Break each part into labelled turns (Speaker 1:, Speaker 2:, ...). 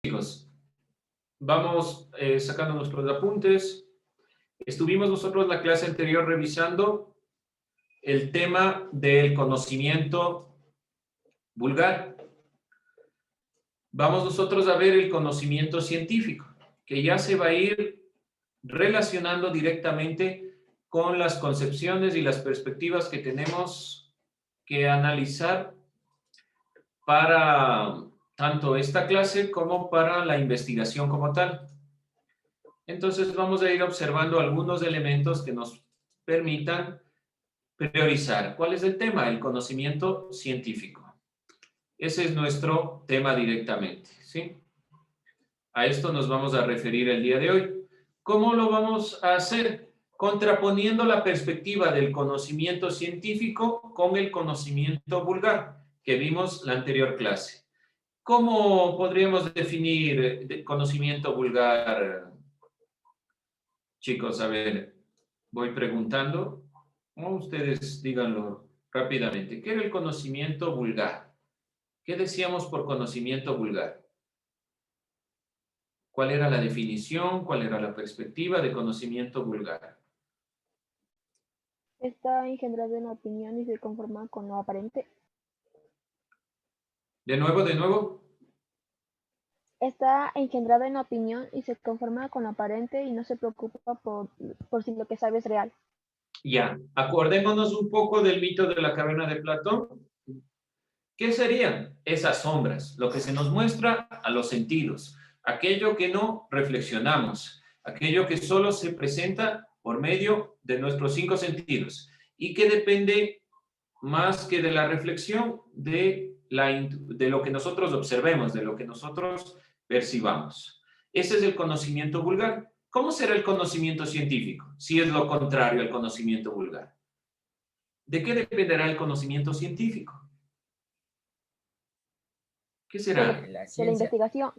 Speaker 1: Chicos, vamos sacando nuestros apuntes. Estuvimos nosotros la clase anterior revisando el tema del conocimiento vulgar. Vamos nosotros a ver el conocimiento científico, que ya se va a ir relacionando directamente con las concepciones y las perspectivas que tenemos que analizar para tanto esta clase como para la investigación como tal. Entonces vamos a ir observando algunos elementos que nos permitan priorizar. ¿Cuál es el tema? El conocimiento científico. Ese es nuestro tema directamente, ¿sí? A esto nos vamos a referir el día de hoy. ¿Cómo lo vamos a hacer? Contraponiendo la perspectiva del conocimiento científico con el conocimiento vulgar que vimos la anterior clase. ¿Cómo podríamos definir conocimiento vulgar? Chicos, a ver, voy preguntando. Ustedes díganlo rápidamente. ¿Qué era el conocimiento vulgar? ¿Qué decíamos por conocimiento vulgar? ¿Cuál era la definición? ¿Cuál era la perspectiva de conocimiento vulgar?
Speaker 2: Está engendrado en la opinión y se conforma con lo aparente.
Speaker 1: De nuevo.
Speaker 2: Está engendrado en la opinión y se conforma con lo aparente y no se preocupa por si lo que sabe es real.
Speaker 1: Ya, acordémonos un poco del mito de la caverna de Platón. ¿Qué serían esas sombras? Lo que se nos muestra a los sentidos, aquello que no reflexionamos, aquello que solo se presenta por medio de nuestros 5 sentidos y que depende más que de la reflexión de lo que nosotros observemos, de lo que nosotros percibamos. Ese es el conocimiento vulgar. ¿Cómo será el conocimiento científico si es lo contrario al conocimiento vulgar? ¿De qué dependerá el conocimiento científico? ¿Qué será?
Speaker 2: De la investigación.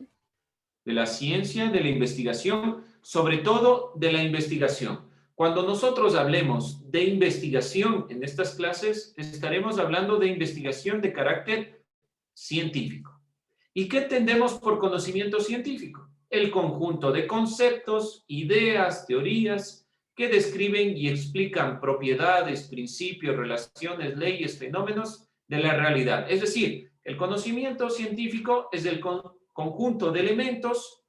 Speaker 1: De la ciencia, de la investigación, sobre todo de la investigación. Cuando nosotros hablemos de investigación en estas clases, estaremos hablando de investigación de carácter científico. ¿Y qué entendemos por conocimiento científico? El conjunto de conceptos, ideas, teorías que describen y explican propiedades, principios, relaciones, leyes, fenómenos de la realidad. Es decir, el conocimiento científico es el conjunto de elementos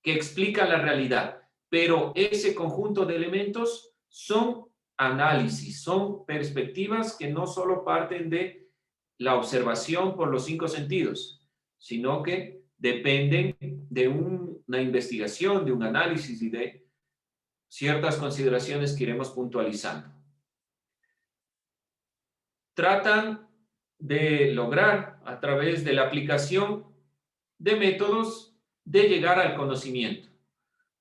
Speaker 1: que explican la realidad, pero ese conjunto de elementos son análisis, son perspectivas que no solo parten de la observación por los 5 sentidos, sino que dependen de una investigación, de un análisis y de ciertas consideraciones que iremos puntualizando. Tratan de lograr, a través de la aplicación de métodos, de llegar al conocimiento.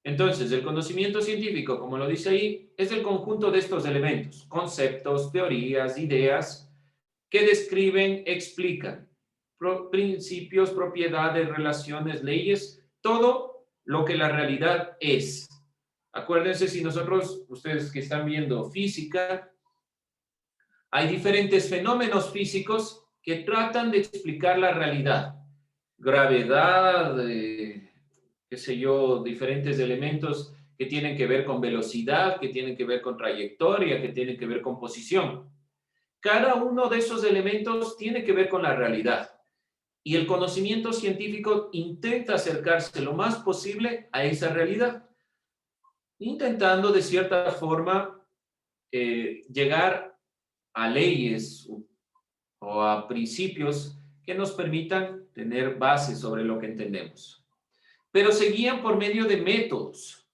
Speaker 1: Entonces, el conocimiento científico, como lo dice ahí, es el conjunto de estos elementos, conceptos, teorías, ideas, que describen, explican principios, propiedades, relaciones, leyes, todo lo que la realidad es. Acuérdense, si nosotros, ustedes que están viendo física, hay diferentes fenómenos físicos que tratan de explicar la realidad. Gravedad, qué sé yo, diferentes elementos que tienen que ver con velocidad, que tienen que ver con trayectoria, que tienen que ver con posición. Cada uno de esos elementos tiene que ver con la realidad. Y el conocimiento científico intenta acercarse lo más posible a esa realidad, intentando de cierta forma llegar a leyes o a principios que nos permitan tener bases sobre lo que entendemos. Pero se guían por medio de métodos,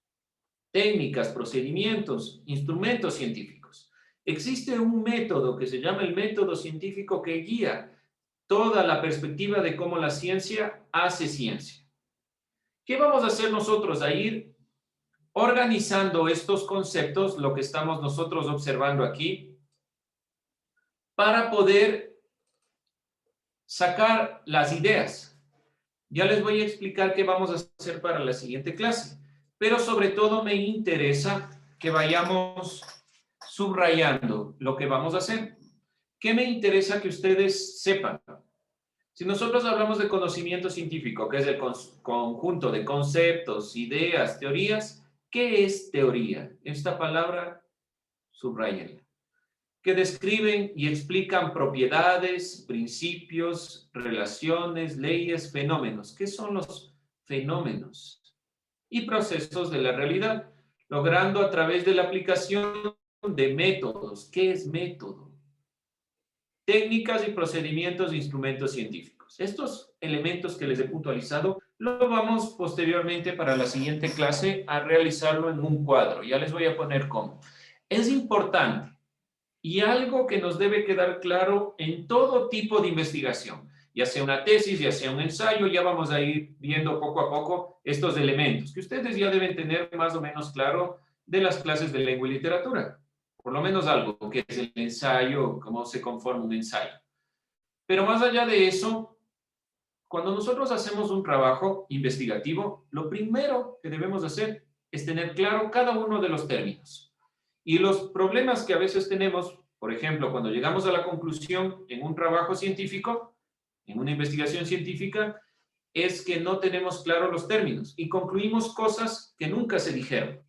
Speaker 1: técnicas, procedimientos, instrumentos científicos. Existe un método que se llama el método científico que guía toda la perspectiva de cómo la ciencia hace ciencia. ¿Qué vamos a hacer nosotros? A ir organizando estos conceptos, lo que estamos nosotros observando aquí, para poder sacar las ideas. Ya les voy a explicar qué vamos a hacer para la siguiente clase, pero sobre todo me interesa que vayamos subrayando lo que vamos a hacer. ¿Qué me interesa que ustedes sepan? Si nosotros hablamos de conocimiento científico, que es el conjunto de conceptos, ideas, teorías, ¿qué es teoría? Esta palabra, subrayenla. Que describen y explican propiedades, principios, relaciones, leyes, fenómenos. ¿Qué son los fenómenos? Y procesos de la realidad, logrando a través de la aplicación de métodos. ¿Qué es método? Técnicas y procedimientos de instrumentos científicos. Estos elementos que les he puntualizado, lo vamos posteriormente para la siguiente clase a realizarlo en un cuadro. Ya les voy a poner cómo. Es importante y algo que nos debe quedar claro en todo tipo de investigación, ya sea una tesis, ya sea un ensayo, ya vamos a ir viendo poco a poco estos elementos que ustedes ya deben tener más o menos claro de las clases de lengua y literatura. Por lo menos algo, que es el ensayo, cómo se conforma un ensayo. Pero más allá de eso, cuando nosotros hacemos un trabajo investigativo, lo primero que debemos hacer es tener claro cada uno de los términos. Y los problemas que a veces tenemos, por ejemplo, cuando llegamos a la conclusión en un trabajo científico, en una investigación científica, es que no tenemos claro los términos y concluimos cosas que nunca se dijeron.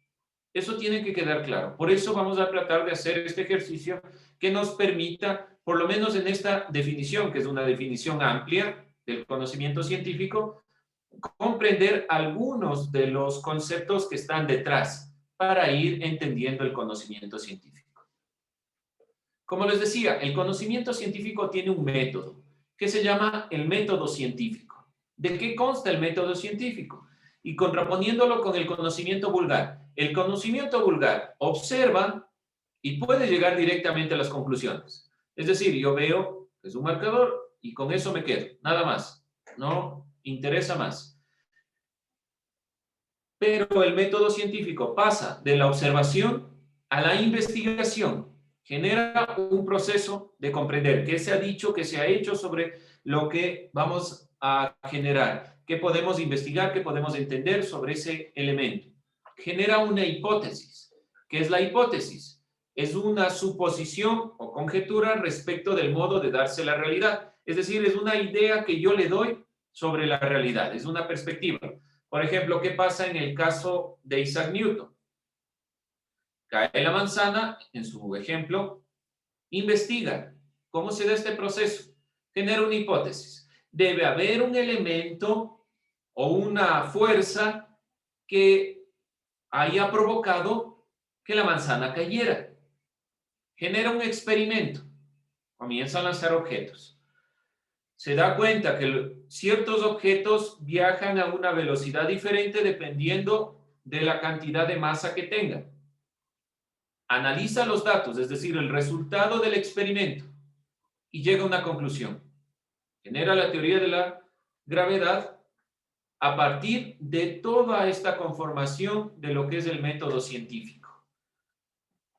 Speaker 1: Eso tiene que quedar claro. Por eso vamos a tratar de hacer este ejercicio que nos permita, por lo menos en esta definición, que es una definición amplia del conocimiento científico, comprender algunos de los conceptos que están detrás para ir entendiendo el conocimiento científico. Como les decía, el conocimiento científico tiene un método que se llama el método científico. ¿De qué consta el método científico? Y contraponiéndolo con el conocimiento vulgar. El conocimiento vulgar observa y puede llegar directamente a las conclusiones. Es decir, yo veo que es un marcador y con eso me quedo, nada más. No interesa más. Pero el método científico pasa de la observación a la investigación. Genera un proceso de comprender qué se ha dicho, qué se ha hecho sobre lo que vamos a generar, qué podemos investigar, qué podemos entender sobre ese elemento. Genera una hipótesis. ¿Qué es la hipótesis? Es una suposición o conjetura respecto del modo de darse la realidad. Es decir, es una idea que yo le doy sobre la realidad, es una perspectiva. Por ejemplo, ¿qué pasa en el caso de Isaac Newton? Cae la manzana, en su ejemplo, investiga cómo se da este proceso, genera una hipótesis. Debe haber un elemento o una fuerza que haya provocado que la manzana cayera. Genera un experimento, comienza a lanzar objetos. Se da cuenta que ciertos objetos viajan a una velocidad diferente dependiendo de la cantidad de masa que tengan. Analiza los datos, es decir, el resultado del experimento, y llega a una conclusión. Genera la teoría de la gravedad a partir de toda esta conformación de lo que es el método científico.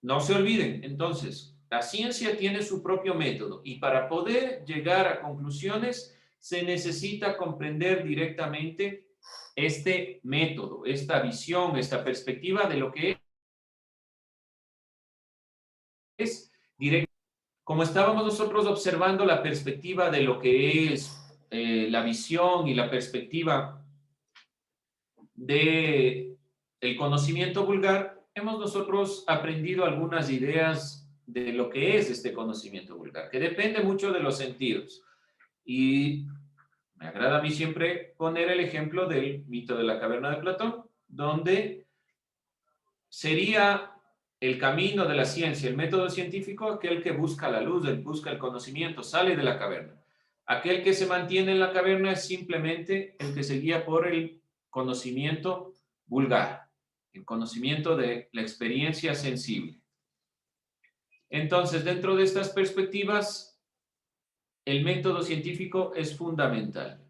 Speaker 1: No se olviden, entonces, la ciencia tiene su propio método y para poder llegar a conclusiones se necesita comprender directamente este método, esta visión, esta perspectiva de lo que es directo. Como estábamos nosotros observando la perspectiva de lo que es la visión y la perspectiva de el conocimiento vulgar, hemos nosotros aprendido algunas ideas de lo que es este conocimiento vulgar, que depende mucho de los sentidos. Y me agrada a mí siempre poner el ejemplo del mito de la caverna de Platón, donde sería el camino de la ciencia, el método científico, aquel que busca la luz, el busca el conocimiento, sale de la caverna. Aquel que se mantiene en la caverna es simplemente el que se guía por el conocimiento vulgar, el conocimiento de la experiencia sensible. Entonces, dentro de estas perspectivas, el método científico es fundamental.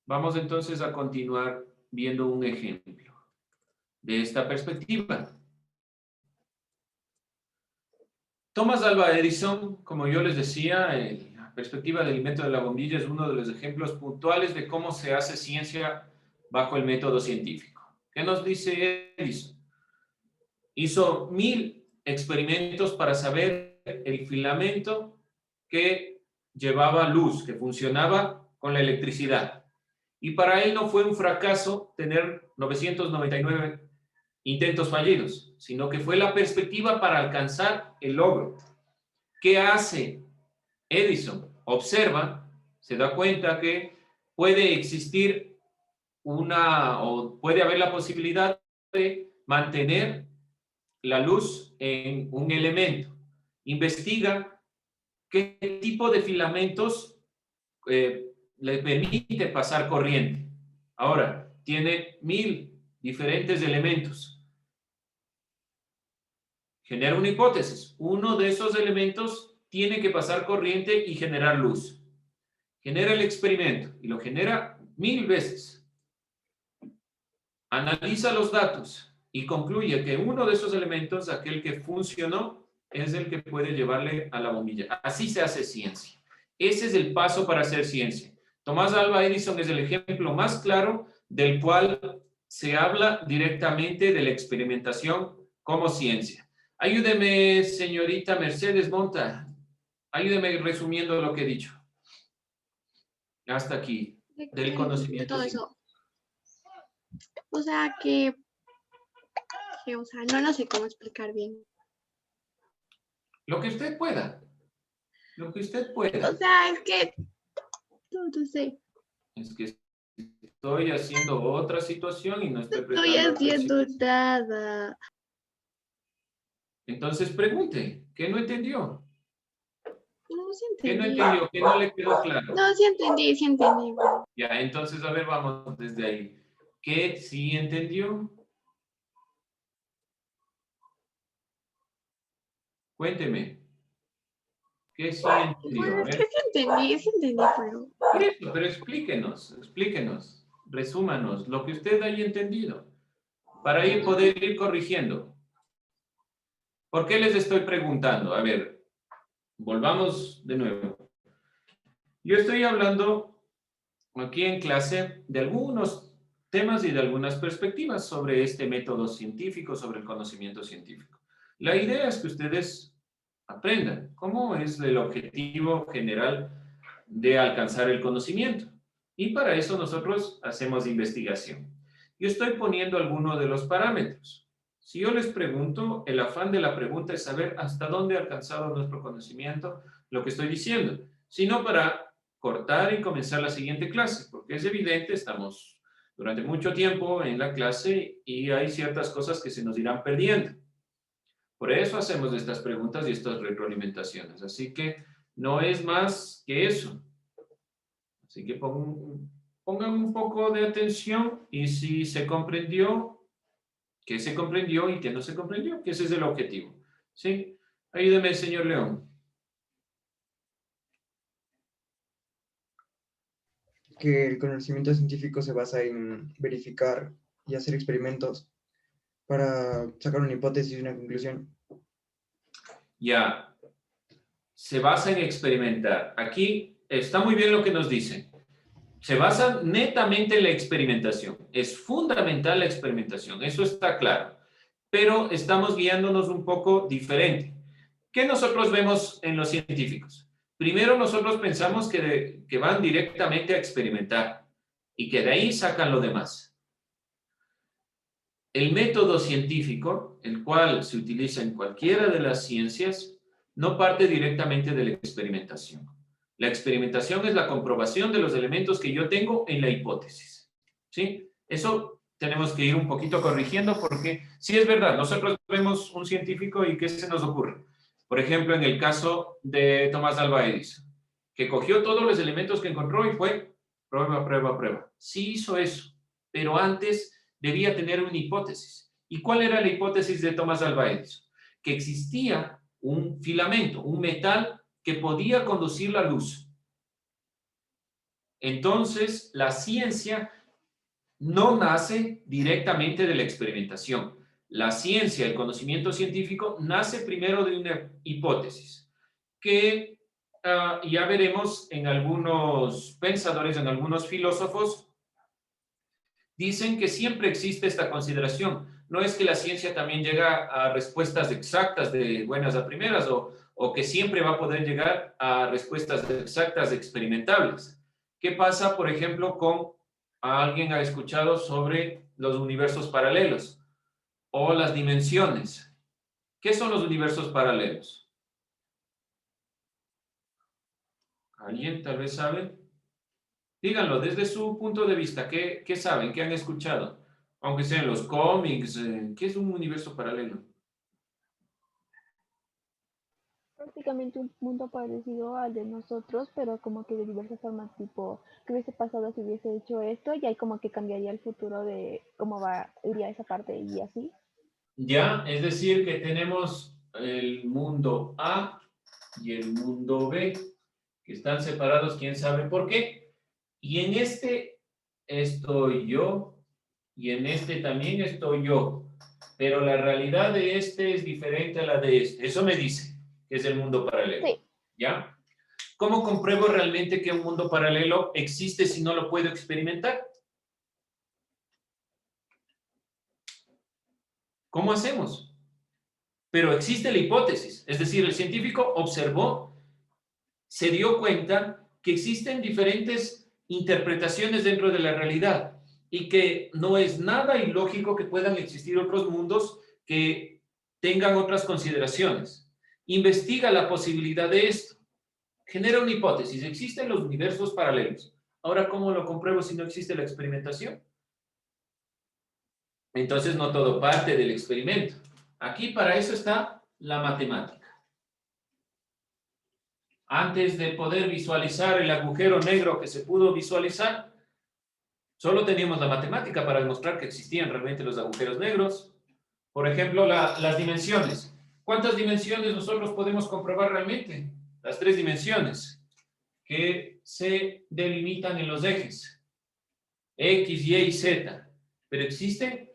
Speaker 1: Vamos entonces a continuar viendo un ejemplo de esta perspectiva. Thomas Alva Edison, como yo les decía, la perspectiva del invento de la bombilla es uno de los ejemplos puntuales de cómo se hace ciencia bajo el método científico. ¿Qué nos dice Edison? Hizo 1000 experimentos para saber el filamento que llevaba luz, que funcionaba con la electricidad. Y para él no fue un fracaso tener 999 intentos fallidos, sino que fue la perspectiva para alcanzar el logro. ¿Qué hace Edison? Observa, se da cuenta que puede existir o puede haber la posibilidad de mantener la luz en un elemento. Investiga qué tipo de filamentos le permite pasar corriente. Ahora, tiene 1000 diferentes elementos. Genera una hipótesis. Uno de esos elementos tiene que pasar corriente y generar luz. Genera el experimento y lo genera 1000 veces. Analiza los datos y concluye que uno de esos elementos, aquel que funcionó, es el que puede llevarle a la bombilla. Así se hace ciencia. Ese es el paso para hacer ciencia. Tomás Alva Edison es el ejemplo más claro del cual se habla directamente de la experimentación como ciencia. Ayúdeme, señorita Mercedes Monta. Ayúdeme resumiendo lo que he dicho. Hasta aquí, del conocimiento
Speaker 3: todo
Speaker 1: científico.
Speaker 3: eso. O sea, que o sea, no lo sé cómo explicar bien.
Speaker 1: Lo que usted pueda. Lo que usted pueda.
Speaker 3: O sea, es que no sé.
Speaker 1: Es que estoy haciendo otra situación y no estoy
Speaker 3: Estoy
Speaker 1: prestando
Speaker 3: haciendo
Speaker 1: atención.
Speaker 3: nada.
Speaker 1: Entonces pregunte, ¿qué no entendió?
Speaker 3: No, sí
Speaker 1: ¿Qué no
Speaker 3: entendí.
Speaker 1: entendió? ¿Qué no le quedó claro?
Speaker 3: No, sí entendí, sí entendí.
Speaker 1: Ya, entonces, a ver, vamos desde ahí. ¿Qué sí entendió? Cuénteme. ¿Qué sí entendió?
Speaker 3: Bueno,
Speaker 1: A
Speaker 3: es que
Speaker 1: ver.
Speaker 3: sí entendí, pero...
Speaker 1: Por eso, pero explíquenos, resúmanos lo que usted haya entendido para poder ir corrigiendo. ¿Por qué les estoy preguntando? A ver, volvamos de nuevo. Yo estoy hablando aquí en clase de algunos temas y de algunas perspectivas sobre este método científico, sobre el conocimiento científico. La idea es que ustedes aprendan cómo es el objetivo general de alcanzar el conocimiento. Y para eso nosotros hacemos investigación. Yo estoy poniendo algunos de los parámetros. Si yo les pregunto, el afán de la pregunta es saber hasta dónde ha alcanzado nuestro conocimiento lo que estoy diciendo, sino para cortar y comenzar la siguiente clase, porque es evidente, estamos durante mucho tiempo en la clase y hay ciertas cosas que se nos irán perdiendo. Por eso hacemos estas preguntas y estas retroalimentaciones. Así que no es más que eso. Así que pongan un poco de atención y si se comprendió, qué se comprendió y qué no se comprendió, que ese es el objetivo. ¿Sí? Ayúdeme, señor León.
Speaker 4: Que el conocimiento científico se basa en verificar y hacer experimentos para sacar una hipótesis y una conclusión.
Speaker 1: Ya, se basa en experimentar. Aquí está muy bien lo que nos dicen. Se basa netamente en la experimentación. Es fundamental la experimentación, eso está claro. Pero estamos guiándonos un poco diferente. ¿Qué nosotros vemos en los científicos? Primero nosotros pensamos que van directamente a experimentar y que de ahí sacan lo demás. El método científico, el cual se utiliza en cualquiera de las ciencias, no parte directamente de la experimentación. La experimentación es la comprobación de los elementos que yo tengo en la hipótesis. ¿Sí? Eso tenemos que ir un poquito corrigiendo porque sí es verdad, nosotros vemos un científico y ¿qué se nos ocurre? Por ejemplo, en el caso de Tomás Alva Edison, que cogió todos los elementos que encontró y fue prueba, prueba, prueba. Sí hizo eso, pero antes debía tener una hipótesis. ¿Y cuál era la hipótesis de Tomás Alva Edison? Que existía un filamento, un metal que podía conducir la luz. Entonces, la ciencia no nace directamente de la experimentación. La ciencia, el conocimiento científico, nace primero de una hipótesis que ya veremos en algunos pensadores, en algunos filósofos, dicen que siempre existe esta consideración. No es que la ciencia también llega a respuestas exactas de buenas a primeras o que siempre va a poder llegar a respuestas exactas experimentables. ¿Qué pasa, por ejemplo, con alguien ha escuchado sobre los universos paralelos o las dimensiones? ¿Qué son los universos paralelos? ¿Alguien tal vez sabe? Díganlo desde su punto de vista. ¿Qué saben? ¿Qué han escuchado? Aunque sean los cómics. ¿Qué es un universo paralelo?
Speaker 2: Prácticamente un mundo parecido al de nosotros, pero como que de diversas formas, tipo, ¿qué hubiese pasado si hubiese hecho esto? Y ahí como que cambiaría el futuro de iría esa parte y así.
Speaker 1: Ya, es decir, que tenemos el mundo A y el mundo B, que están separados, quién sabe por qué. Y en este estoy yo, y en este también estoy yo. Pero la realidad de este es diferente a la de este. Eso me dice que es el mundo paralelo.
Speaker 2: Sí.
Speaker 1: ¿Ya? ¿Cómo compruebo realmente que un mundo paralelo existe si no lo puedo experimentar? ¿Cómo hacemos? Pero existe la hipótesis, es decir, el científico observó, se dio cuenta que existen diferentes interpretaciones dentro de la realidad y que no es nada ilógico que puedan existir otros mundos que tengan otras consideraciones. Investiga la posibilidad de esto, genera una hipótesis, existen los universos paralelos. Ahora, ¿cómo lo compruebo si no existe la experimentación? Entonces, no todo parte del experimento. Aquí para eso está la matemática. Antes de poder visualizar el agujero negro que se pudo visualizar, solo teníamos la matemática para demostrar que existían realmente los agujeros negros. Por ejemplo, las dimensiones. ¿Cuántas dimensiones nosotros podemos comprobar realmente? Las 3 dimensiones que se delimitan en los ejes X, Y y Z. Pero existen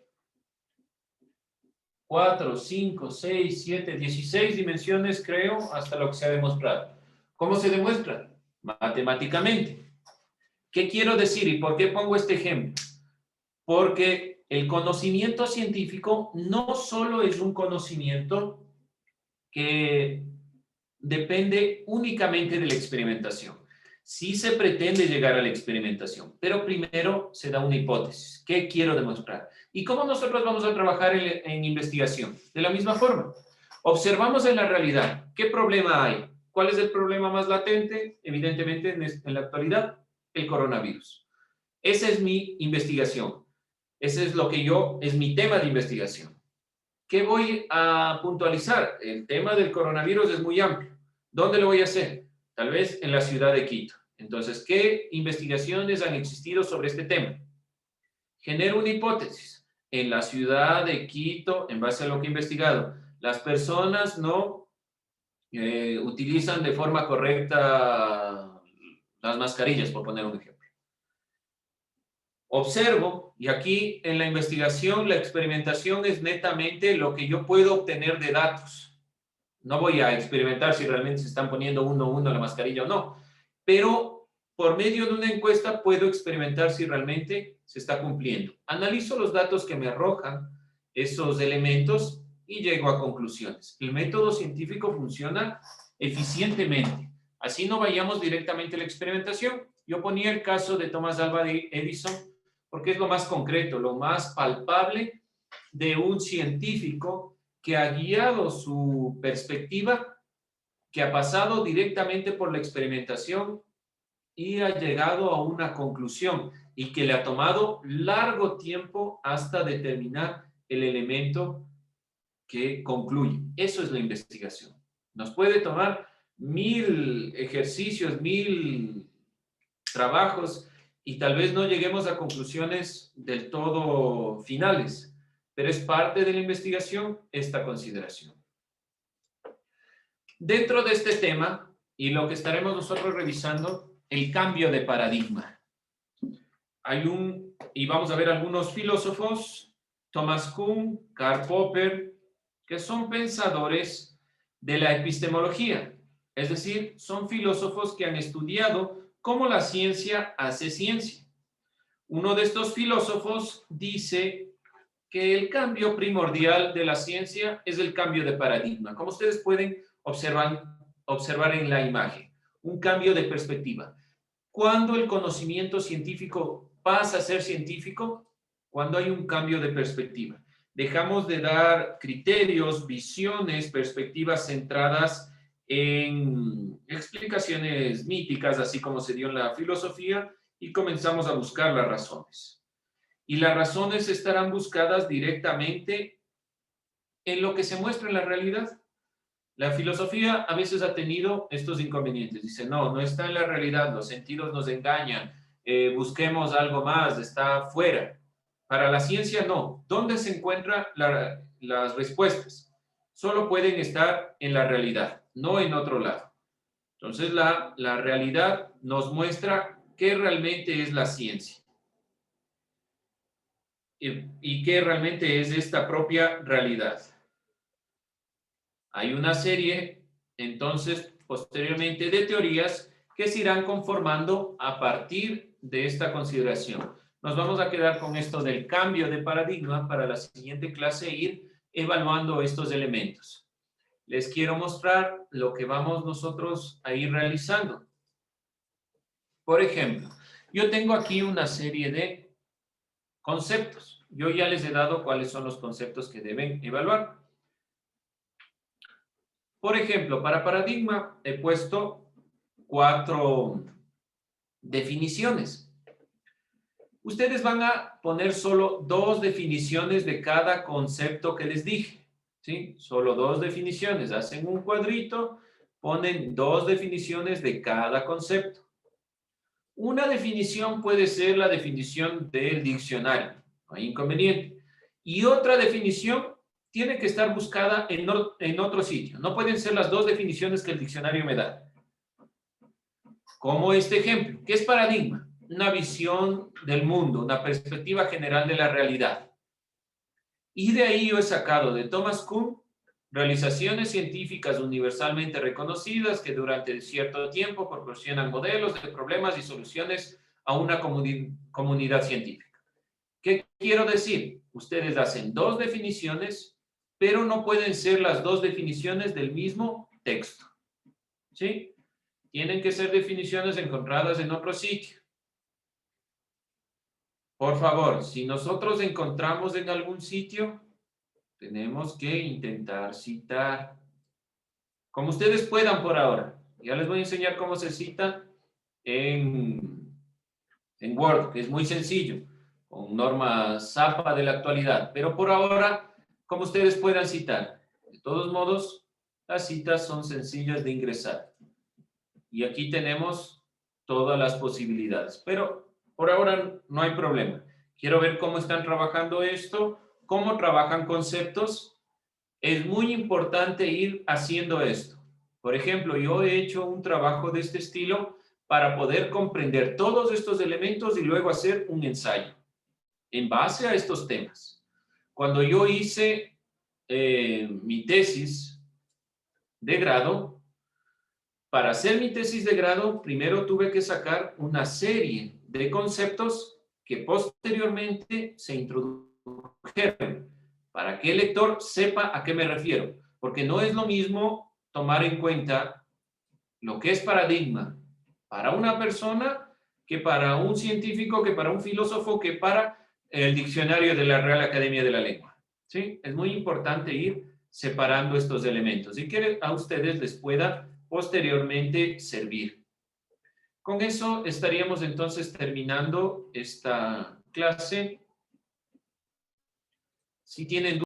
Speaker 1: 4, 5, 6, 7, 16 dimensiones, creo, hasta lo que se ha demostrado. ¿Cómo se demuestra? Matemáticamente. ¿Qué quiero decir y por qué pongo este ejemplo? Porque el conocimiento científico no solo es un conocimiento que depende únicamente de la experimentación. Sí se pretende llegar a la experimentación, pero primero se da una hipótesis. ¿Qué quiero demostrar? ¿Y cómo nosotros vamos a trabajar en investigación? De la misma forma. Observamos en la realidad. ¿Qué problema hay? ¿Cuál es el problema más latente? Evidentemente, en la actualidad, el coronavirus. Esa es mi investigación. Ese es es mi tema de investigación. ¿Qué voy a puntualizar? El tema del coronavirus es muy amplio. ¿Dónde lo voy a hacer? Tal vez en la ciudad de Quito. Entonces, ¿qué investigaciones han existido sobre este tema? Genero una hipótesis. En la ciudad de Quito, en base a lo que he investigado, las personas no utilizan de forma correcta las mascarillas, por poner un ejemplo. Observo, y aquí en la investigación, la experimentación es netamente lo que yo puedo obtener de datos. No voy a experimentar si realmente se están poniendo uno a uno la mascarilla o no, pero por medio de una encuesta puedo experimentar si realmente se está cumpliendo. Analizo los datos que me arrojan esos elementos y llego a conclusiones. El método científico funciona eficientemente. Así no vayamos directamente a la experimentación. Yo ponía el caso de Thomas Alva Edison porque es lo más concreto, lo más palpable de un científico que ha guiado su perspectiva, que ha pasado directamente por la experimentación y ha llegado a una conclusión y que le ha tomado largo tiempo hasta determinar el elemento que concluye. Eso es la investigación. Nos puede tomar 1000 ejercicios, 1000 trabajos y tal vez no lleguemos a conclusiones del todo finales, pero es parte de la investigación esta consideración. Dentro de este tema, y lo que estaremos nosotros revisando, el cambio de paradigma. Y vamos a ver algunos filósofos, Thomas Kuhn, Karl Popper, que son pensadores de la epistemología, es decir, son filósofos que han estudiado cómo la ciencia hace ciencia. Uno de estos filósofos dice que el cambio primordial de la ciencia es el cambio de paradigma. Como ustedes pueden observar observar en la imagen, un cambio de perspectiva. ¿Cuándo el conocimiento científico pasa a ser científico? Cuando hay un cambio de perspectiva. Dejamos de dar criterios, visiones, perspectivas centradas en explicaciones míticas, así como se dio en la filosofía, y comenzamos a buscar las razones. Y las razones estarán buscadas directamente en lo que se muestra en la realidad. La filosofía a veces ha tenido estos inconvenientes. Dice, no está en la realidad, los sentidos nos engañan, busquemos algo más, está fuera. Para la ciencia, no. ¿Dónde se encuentran las respuestas? Solo pueden estar en la realidad, no en otro lado. Entonces, la realidad nos muestra qué realmente es la ciencia. Y qué realmente es esta propia realidad. Hay una serie, entonces, posteriormente de teorías que se irán conformando a partir de esta consideración. Nos vamos a quedar con esto del cambio de paradigma para la siguiente clase, ir evaluando estos elementos. Les quiero mostrar lo que vamos nosotros a ir realizando. Por ejemplo, yo tengo aquí una serie de conceptos. Yo ya les he dado cuáles son los conceptos que deben evaluar. Por ejemplo, para paradigma he puesto 4 definiciones. Ustedes van a poner solo 2 definiciones de cada concepto que les dije, ¿sí? Solo 2 definiciones. Hacen un cuadrito, ponen 2 definiciones de cada concepto. Una definición puede ser la definición del diccionario, no hay inconveniente. Y otra definición tiene que estar buscada en otro sitio. No pueden ser las 2 definiciones que el diccionario me da. Como este ejemplo, ¿qué es paradigma? Una visión del mundo, una perspectiva general de la realidad. Y de ahí yo he sacado de Thomas Kuhn realizaciones científicas universalmente reconocidas que durante cierto tiempo proporcionan modelos de problemas y soluciones a una comunidad científica. ¿Qué quiero decir? Ustedes hacen 2 definiciones, pero no pueden ser las 2 definiciones del mismo texto. ¿Sí? Tienen que ser definiciones encontradas en otro sitio. Por favor, si nosotros encontramos en algún sitio, tenemos que intentar citar. Como ustedes puedan por ahora. Ya les voy a enseñar cómo se cita en Word, que es muy sencillo, con normas ZAPA de la actualidad. Pero por ahora, como ustedes puedan citar. De todos modos, las citas son sencillas de ingresar. Y aquí tenemos todas las posibilidades. Pero por ahora no hay problema. Quiero ver cómo están trabajando esto, cómo trabajan conceptos. Es muy importante ir haciendo esto. Por ejemplo, yo he hecho un trabajo de este estilo para poder comprender todos estos elementos y luego hacer un ensayo en base a estos temas. Cuando yo hice mi tesis de grado, para hacer mi tesis de grado, primero tuve que sacar una serie de conceptos que posteriormente se introdujeron para que el lector sepa a qué me refiero, porque no es lo mismo tomar en cuenta lo que es paradigma para una persona que para un científico, que para un filósofo, que para el diccionario de la Real Academia de la Lengua. ¿Sí? Es muy importante ir separando estos elementos y que a ustedes les pueda posteriormente servir. Con eso estaríamos entonces terminando esta clase. Si tienen